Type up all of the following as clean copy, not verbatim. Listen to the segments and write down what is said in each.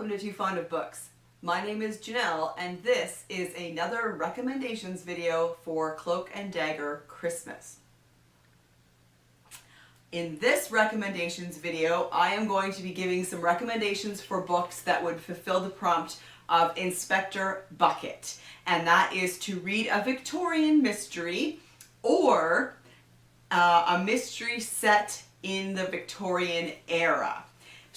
welcome to Too Fond of Books. My name is Janelle, and this is another recommendations video for Cloak and Dagger Christmas. In this recommendations video, I am going to be giving some recommendations for books that would fulfill the prompt of Inspector Bucket, and that is to read a Victorian mystery or a mystery set in the Victorian era.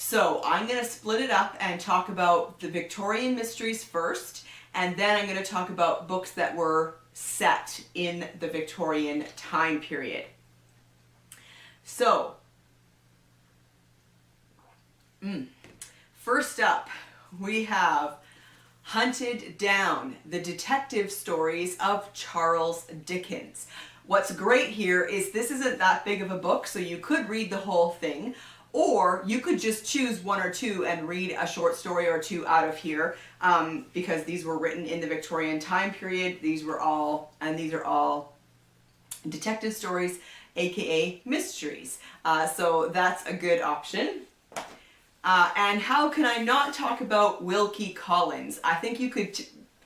So I'm going to split it up and talk about the Victorian mysteries first, and then I'm going to talk about books that were set in the Victorian time period. So, first up, we have Hunted Down, the detective stories of Charles Dickens. What's great here is this isn't that big of a book, so you could read the whole thing, or you could just choose one or two and read a short story or two out of here, because these were written in the Victorian time period. These are all detective stories, aka mysteries. So that's a good option. And how can I not talk about Wilkie Collins? I think you could,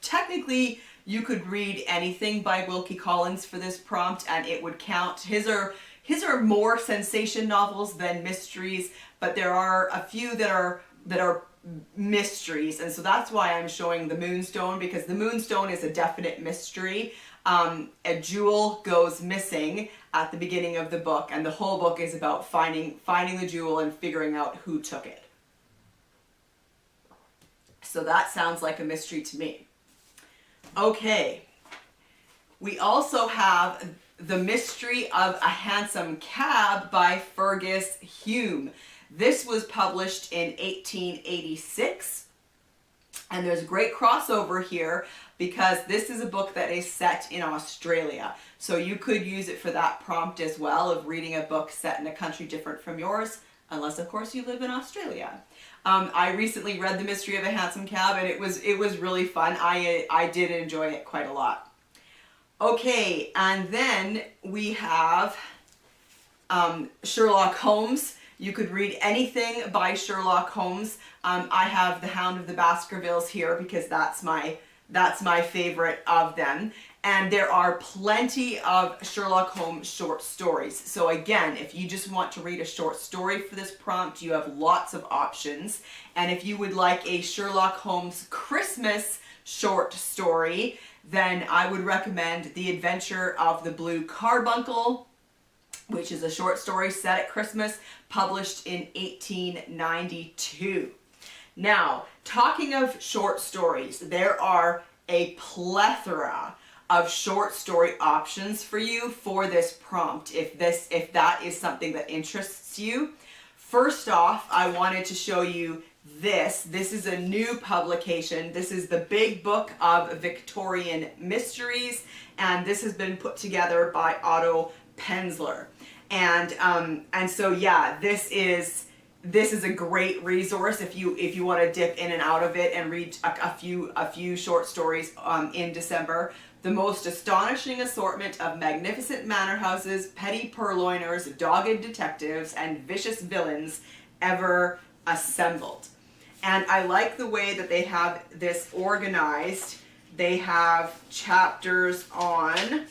technically, you could read anything by Wilkie Collins for this prompt and it would count. His are more sensation novels than mysteries, but there are a few that are mysteries, and so that's why I'm showing the Moonstone, because the Moonstone is a definite mystery. A jewel goes missing at the beginning of the book, and the whole book is about finding the jewel and figuring out who took it. So that sounds like a mystery to me. Okay, we also have The Mystery of a Hansom Cab by Fergus Hume. This was published in 1886, and there's a great crossover here because this is a book that is set in Australia. So you could use it for that prompt as well, of reading a book set in a country different from yours, unless of course you live in Australia. I recently read The Mystery of a Hansom Cab, and it was really fun. I did enjoy it quite a lot. Okay, and then we have Sherlock Holmes. You could read anything by Sherlock Holmes. I have The Hound of the Baskervilles here because that's my favorite of them. And there are plenty of Sherlock Holmes short stories. So again, if you just want to read a short story for this prompt, you have lots of options. And if you would like a Sherlock Holmes Christmas short story, then I would recommend The Adventure of the Blue Carbuncle, which is a short story set at Christmas, published in 1892. Now, talking of short stories, there are a plethora of short story options for you for this prompt, if that is something that interests you. First off, I wanted to show you this. This is a new publication. This is the Big Book of Victorian Mysteries, and this has been put together by Otto Penzler. And so yeah, this is a great resource if you want to dip in and out of it and read a few short stories in December. The most astonishing assortment of magnificent manor houses, petty purloiners, dogged detectives, and vicious villains ever assembled. And I like the way that they have this organized. They have chapters on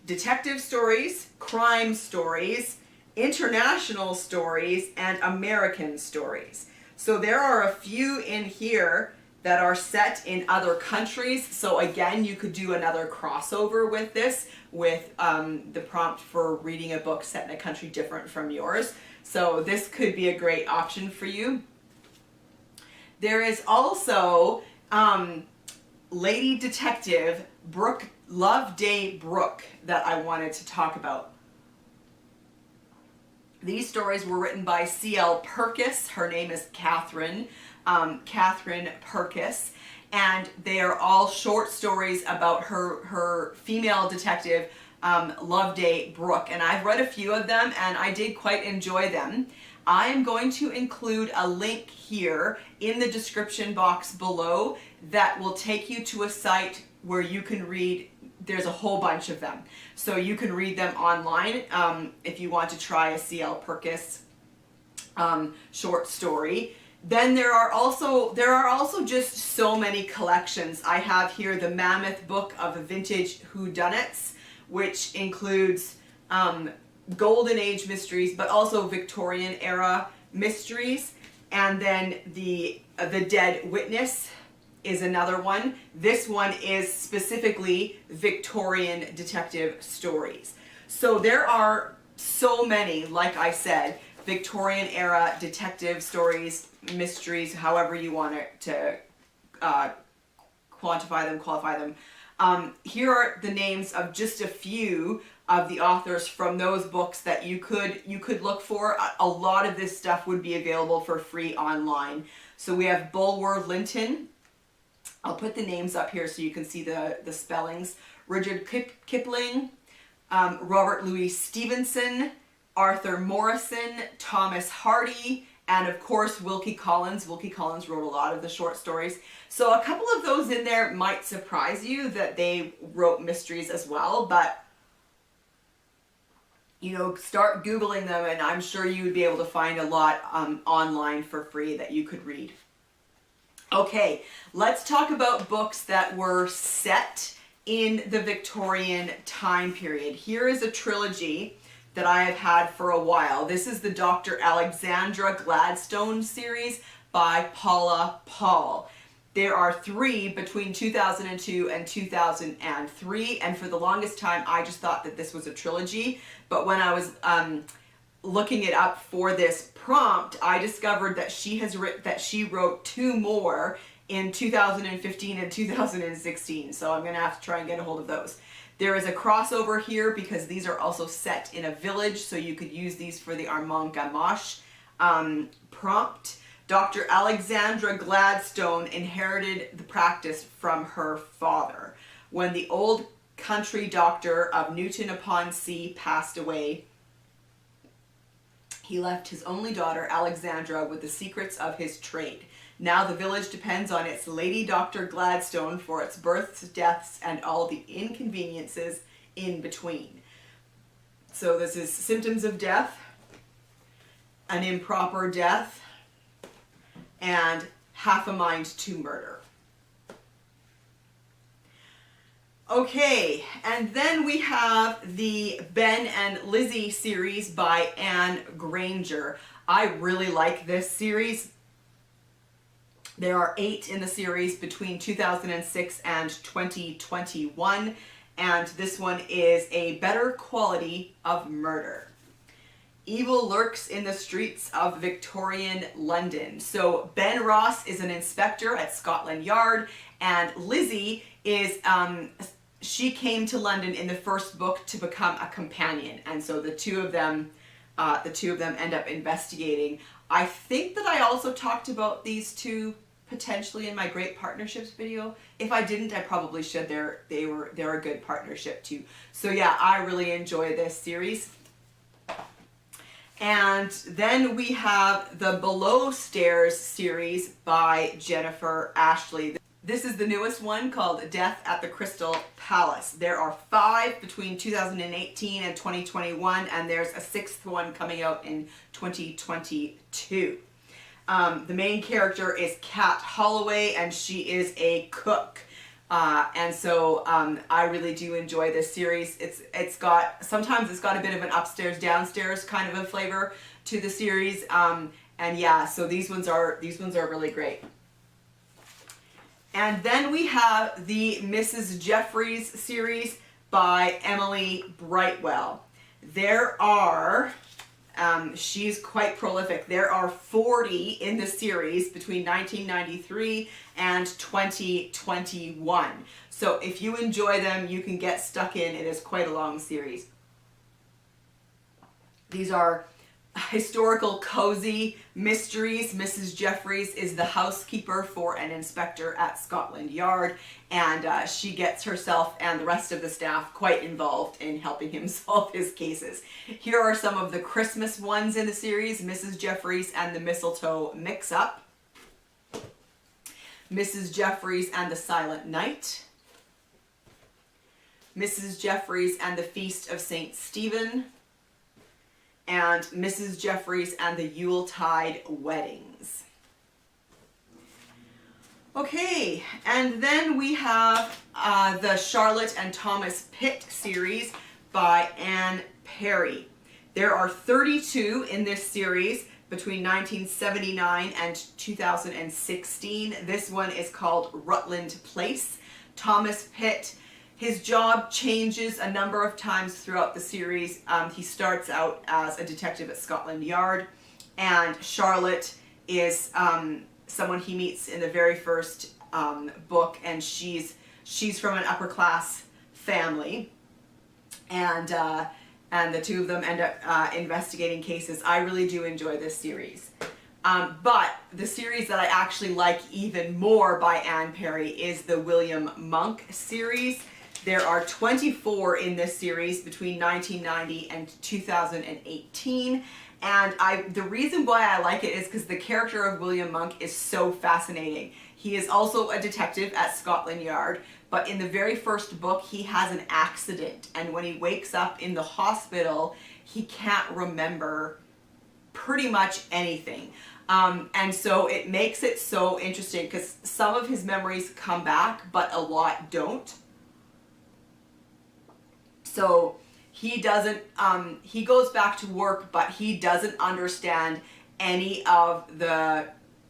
detective stories, crime stories, international stories, and American stories. So there are a few in here that are set in other countries. So again, you could do another crossover with this, with the prompt for reading a book set in a country different from yours. So this could be a great option for you. There is also Lady Detective Brooke, Loveday Brooke, that I wanted to talk about. These stories were written by C.L. Pirkis. Her name is Catherine Pirkis, and they are all short stories about her female detective, Loveday Brooke, and I've read a few of them and I did quite enjoy them. I am going to include a link here in the description box below that will take you to a site where you can read. There's a whole bunch of them, so you can read them online if you want to try a C.L. Pirkis short story. Then there are also just so many collections. I have here the Mammoth Book of Vintage Whodunnits, which includes Golden Age mysteries, but also Victorian Era mysteries. And then the Dead Witness is another one. This one is specifically Victorian detective stories. So there are so many, like I said, Victorian Era detective stories, mysteries, however you want it to qualify them. Here are the names of just a few of the authors from those books that you could look for. A lot of this stuff would be available for free online. So we have Bulwer Lytton. I'll put the names up here so you can see the spellings. Rudyard Kipling, Robert Louis Stevenson, Arthur Morrison, Thomas Hardy, and of course Wilkie Collins. Wilkie Collins wrote a lot of the short stories. So a couple of those in there might surprise you that they wrote mysteries as well, but you know, start Googling them and I'm sure you would be able to find a lot online for free that you could read. Okay, let's talk about books that were set in the Victorian time period. Here is a trilogy that I have had for a while. This is the Dr. Alexandra Gladstone series by Paula Paul. There are 3 between 2002 and 2003, and for the longest time I just thought that this was a trilogy, but when I was looking it up for this prompt, I discovered that she wrote 2 more in 2015 and 2016, so I'm gonna have to try and get a hold of those. There is a crossover here because these are also set in a village, so you could use these for the Armand Gamache prompt. Dr. Alexandra Gladstone inherited the practice from her father. When the old country doctor of Newton-upon-Sea passed away, he left his only daughter, Alexandra, with the secrets of his trade. Now the village depends on its Lady Dr. Gladstone for its births, deaths, and all the inconveniences in between. So this is symptoms of death, an improper death, and half a mind to murder. Okay, and then we have the Ben and Lizzie series by Anne Granger. I really like this series. There are 8 in the series between 2006 and 2021, and this one is a better quality of murder. Evil lurks in the streets of Victorian London. So Ben Ross is an inspector at Scotland Yard, and Lizzie is, she came to London in the first book to become a companion, and so the two of them end up investigating. I think that I also talked about these two potentially in my Great Partnerships video. If I didn't, I probably should. They're a good partnership too. So yeah, I really enjoy this series. And then we have the Below Stairs series by Jennifer Ashley. This is the newest one called Death at the Crystal Palace. There are 5 between 2018 and 2021, and there's a 6th one coming out in 2022. The main character is Kat Holloway, and she is a cook. And so I really do enjoy this series. Sometimes it's got a bit of an upstairs downstairs kind of a flavor to the series. And yeah, so these ones are really great. And then we have the Mrs. Jeffries series by Emily Brightwell. There are, she's quite prolific. There are 40 in the series between 1993 and 2021. So if you enjoy them, you can get stuck in. It is quite a long series. These are historical cozy mysteries. Mrs. Jeffries is the housekeeper for an inspector at Scotland Yard, and she gets herself and the rest of the staff quite involved in helping him solve his cases. Here are some of the Christmas ones in the series: Mrs. Jeffries and the Mistletoe Mix-Up, Mrs. Jeffries and the Silent Night, Mrs. Jeffries and the Feast of St. Stephen, and Mrs. Jeffries and the Yuletide Weddings. Okay, and then we have the Charlotte and Thomas Pitt series by Anne Perry. There are 32 in this series between 1979 and 2016. This one is called Rutland Place. Thomas Pitt, his job changes a number of times throughout the series. He starts out as a detective at Scotland Yard, and Charlotte is someone he meets in the very first book, and she's from an upper class family, and the two of them end up investigating cases. I really do enjoy this series. But the series that I actually like even more by Anne Perry is the William Monk series. There are 24 in this series between 1990 and 2018. And the reason why I like it is because the character of William Monk is so fascinating. He is also a detective at Scotland Yard, but in the very first book, he has an accident. And when he wakes up in the hospital, he can't remember pretty much anything. And so it makes it so interesting because some of his memories come back, but a lot don't. So he doesn't, he goes back to work, but he doesn't understand any of the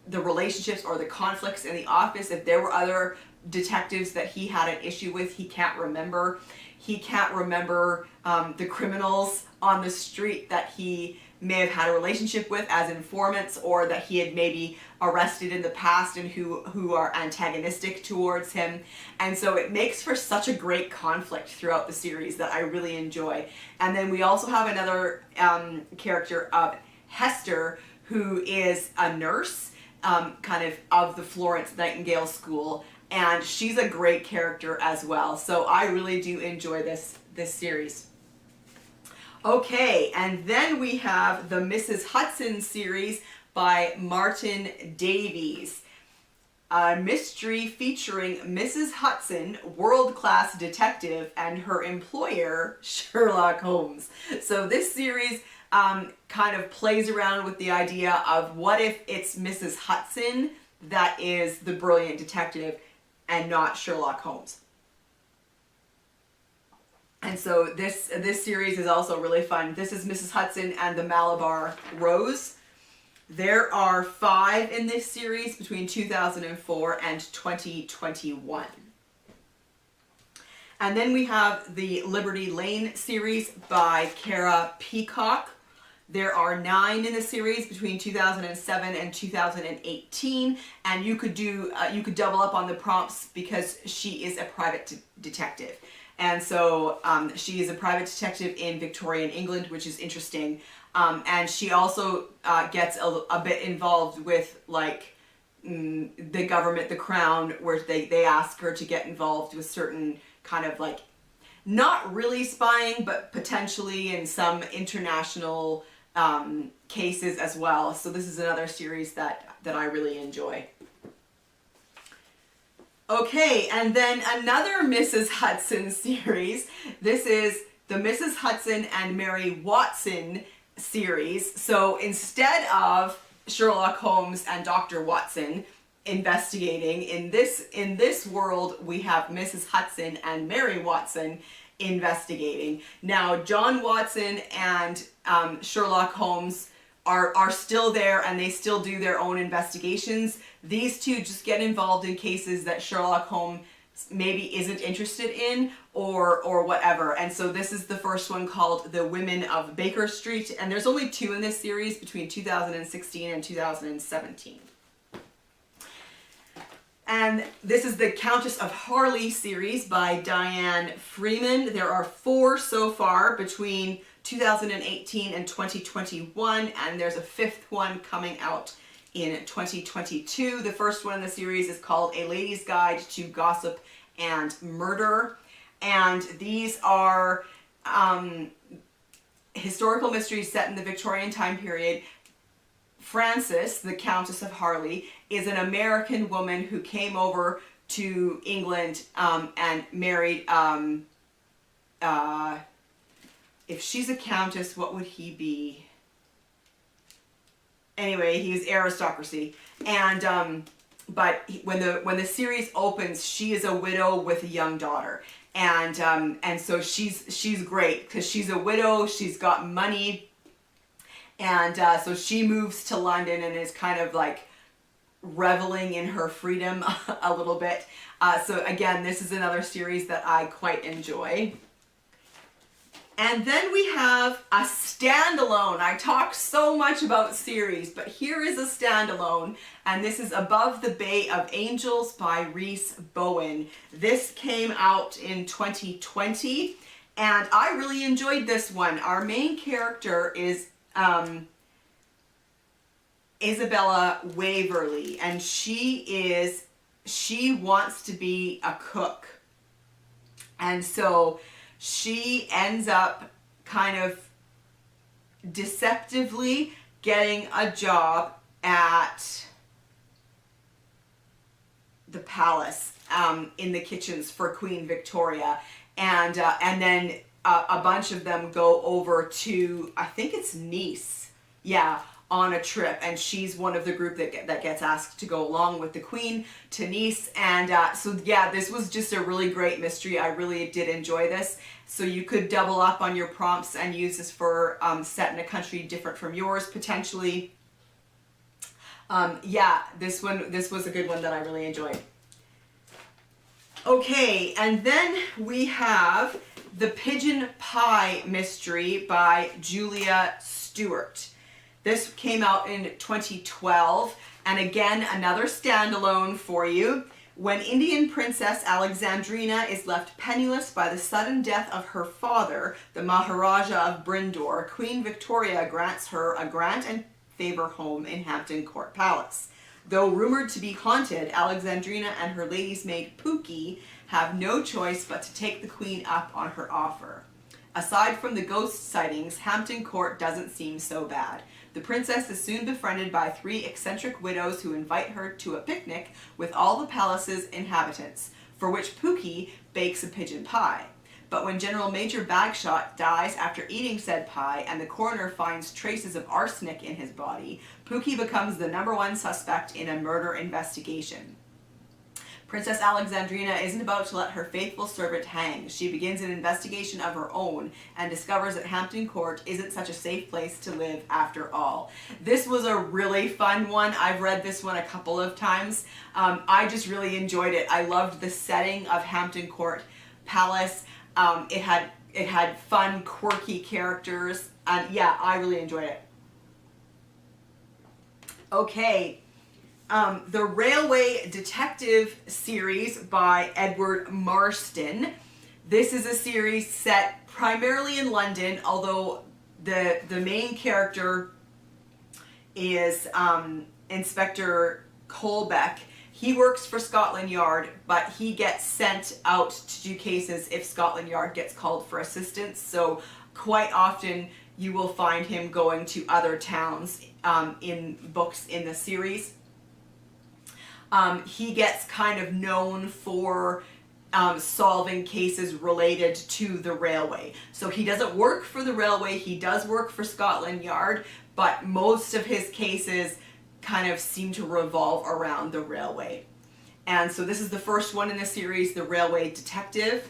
relationships or the conflicts in the office. If there were other detectives that he had an issue with, he can't remember. He can't remember the criminals on the street that he may have had a relationship with as informants, or that he had maybe arrested in the past and who are antagonistic towards him. And so it makes for such a great conflict throughout the series that I really enjoy. And then we also have another character of Hester, who is a nurse, kind of the Florence Nightingale School, and she's a great character as well. So I really do enjoy this series. Okay, and then we have the Mrs. Hudson series by Martin Davies. A mystery featuring Mrs. Hudson, world-class detective, and her employer, Sherlock Holmes. So this series kind of plays around with the idea of what if it's Mrs. Hudson that is the brilliant detective and not Sherlock Holmes. And so this series is also really fun. This is Mrs. Hudson and the Malabar Rose. There are 5 in this series between 2004 and 2021. And then we have the Liberty Lane series by Kara Peacock. There are 9 in the series between 2007 and 2018, and you could double up on the prompts because she is a private detective. And so she is a private detective in Victorian England, which is interesting. And she also gets a bit involved with like the government, the Crown, where they ask her to get involved with certain kind of like, not really spying, but potentially in some international cases as well. So this is another series that I really enjoy. Okay, and then another Mrs. Hudson series. This is the Mrs. Hudson and Mary Watson series. So instead of Sherlock Holmes and Dr. Watson investigating, in this world we have Mrs. Hudson and Mary Watson investigating. Now John Watson and Sherlock Holmes are still there, and they still do their own investigations. These two just get involved in cases that Sherlock Holmes maybe isn't interested in or whatever. And so this is the first one called The Women of Baker Street, and there's only 2 in this series between 2016 and 2017. And this is the Countess of Harley series by Diane Freeman. There are 4 so far between 2018 and 2021, and there's a 5th one coming out in 2022. The first one in the series is called A Lady's Guide to Gossip and Murder, and these are historical mysteries set in the Victorian time period. Frances, the Countess of Harley, is an American woman who came over to England and married if she's a countess, what would he be? Anyway, he's aristocracy. And but when the series opens, she is a widow with a young daughter. And so she's great because she's a widow, she's got money, and so she moves to London and is kind of like reveling in her freedom a little bit. So again, this is another series that I quite enjoy. And then we have a standalone. I talk so much about series, but here is a standalone, and this is Above the Bay of Angels by Rhys Bowen. This came out in 2020, and I really enjoyed this one. Our main character is Isabella Waverley, and she wants to be a cook. And so she ends up kind of deceptively getting a job at the palace in the kitchens for Queen Victoria, and then a bunch of them go over to, I think it's Nice, yeah, on a trip, and she's one of the group that gets asked to go along with the Queen to Nice. And so yeah, this was just a really great mystery. I really did enjoy this. So you could double up on your prompts and use this for set in a country different from yours potentially. Yeah, this was a good one that I really enjoyed. Okay, and then we have The Pigeon Pie Mystery by Julia Stewart. This came out in 2012, and again, another standalone for you. When Indian Princess Alexandrina is left penniless by the sudden death of her father, the Maharaja of Brindor, Queen Victoria grants her a grant and favor home in Hampton Court Palace. Though rumored to be haunted, Alexandrina and her lady's maid Pookie have no choice but to take the Queen up on her offer. Aside from the ghost sightings, Hampton Court doesn't seem so bad. The princess is soon befriended by 3 eccentric widows who invite her to a picnic with all the palace's inhabitants, for which Pookie bakes a pigeon pie. But when General Major Bagshot dies after eating said pie and the coroner finds traces of arsenic in his body, Pookie becomes the #1 suspect in a murder investigation. Princess Alexandrina isn't about to let her faithful servant hang. She begins an investigation of her own and discovers that Hampton Court isn't such a safe place to live after all. This was a really fun one. I've read this one a couple of times. I just really enjoyed it. I loved the setting of Hampton Court Palace. It had fun, quirky characters, and yeah, I really enjoyed it. Okay. The Railway Detective series by Edward Marston. This is a series set primarily in London, although the main character is Inspector Colbeck. He works for Scotland Yard, but he gets sent out to do cases if Scotland Yard gets called for assistance. So quite often you will find him going to other towns in books in the series. He gets kind of known for solving cases related to the railway. So he doesn't work for the railway, he does work for Scotland Yard, but most of his cases kind of seem to revolve around the railway. And so this is the first one in the series, The Railway Detective.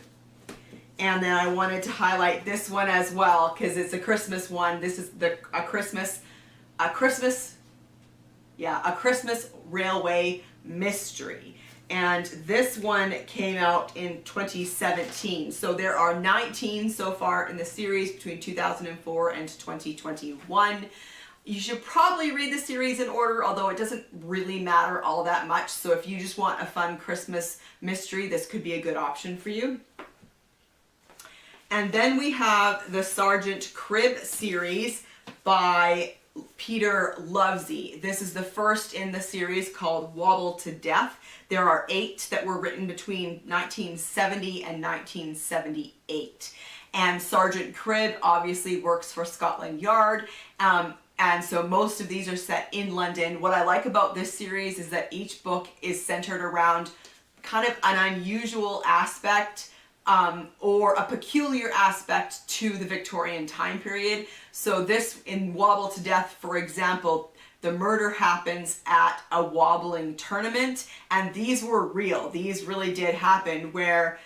And then I wanted to highlight this one as well because it's a Christmas one. This is a Christmas railway mystery, and this one came out in 2017. So there are 19 so far in the series between 2004 and 2021. You should probably read the series in order, although it doesn't really matter all that much. So if you just want a fun Christmas mystery, this could be a good option for you. And then we have the Sergeant Cribb series by Peter Lovesey. This is the first in the series called Waddle to Death. There are 8 that were written between 1970 and 1978. And Sergeant Cribb obviously works for Scotland Yard. And so most of these are set in London. What I like about this series is that each book is centered around kind of an unusual aspect or a peculiar aspect to the Victorian time period. So this, in Wobble to Death, for example, the murder happens at a wobbling tournament, and these were real. These really did happen, where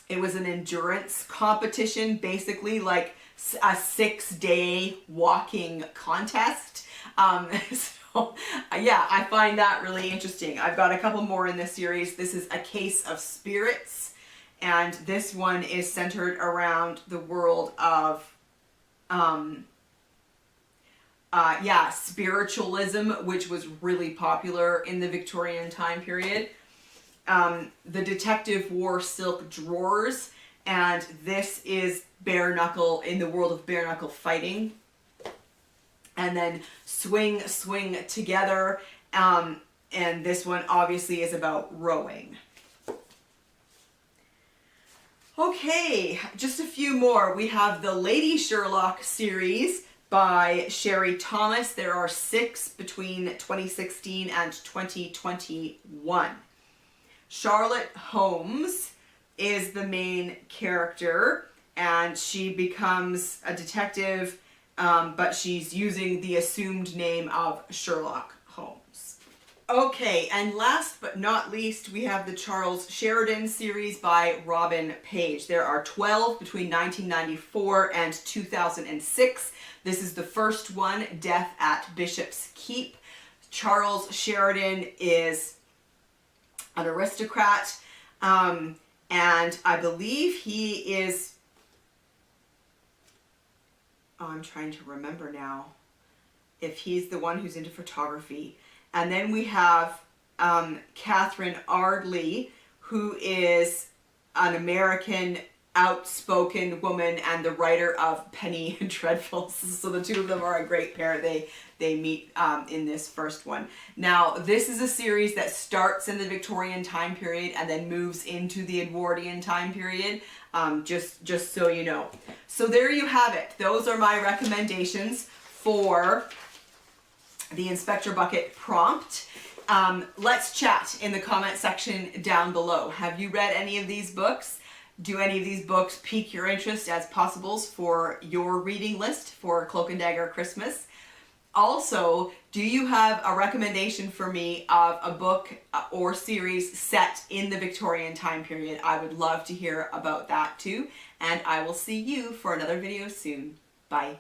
it was an endurance competition, basically like a 6-day walking contest. So yeah, I find that really interesting. I've got a couple more in this series. This is A Case of Spirits, and this one is centered around the world of spiritualism, which was really popular in the Victorian time period. The detective wore silk drawers, and this is bare knuckle, in the world of bare knuckle fighting. And then Swing Together, and this one obviously is about rowing. Okay, just a few more. We have the Lady Sherlock series by Sherry Thomas. There are 6 between 2016 and 2021. Charlotte Holmes is the main character, and she becomes a detective, but she's using the assumed name of Sherlock Holmes. Okay, and last but not least, we have the Charles Sheridan series by Robin Page. There are 12 between 1994 and 2006. This is the first one, Death at Bishop's Keep. Charles Sheridan is an aristocrat, and I believe he is, I'm trying to remember now if he's the one who's into photography. And then we have Catherine Ardley, who is an American outspoken woman and the writer of Penny Dreadfuls. So the two of them are a great pair. They meet in this first one. Now, this is a series that starts in the Victorian time period and then moves into the Edwardian time period, just so you know. So there you have it. Those are my recommendations for the Inspector Bucket prompt. Let's chat in the comment section down below. Have you read any of these books? Do any of these books pique your interest as possibles for your reading list for Cloak and Dagger Christmas? Also, do you have a recommendation for me of a book or series set in the Victorian time period? I would love to hear about that too. And I will see you for another video soon. Bye.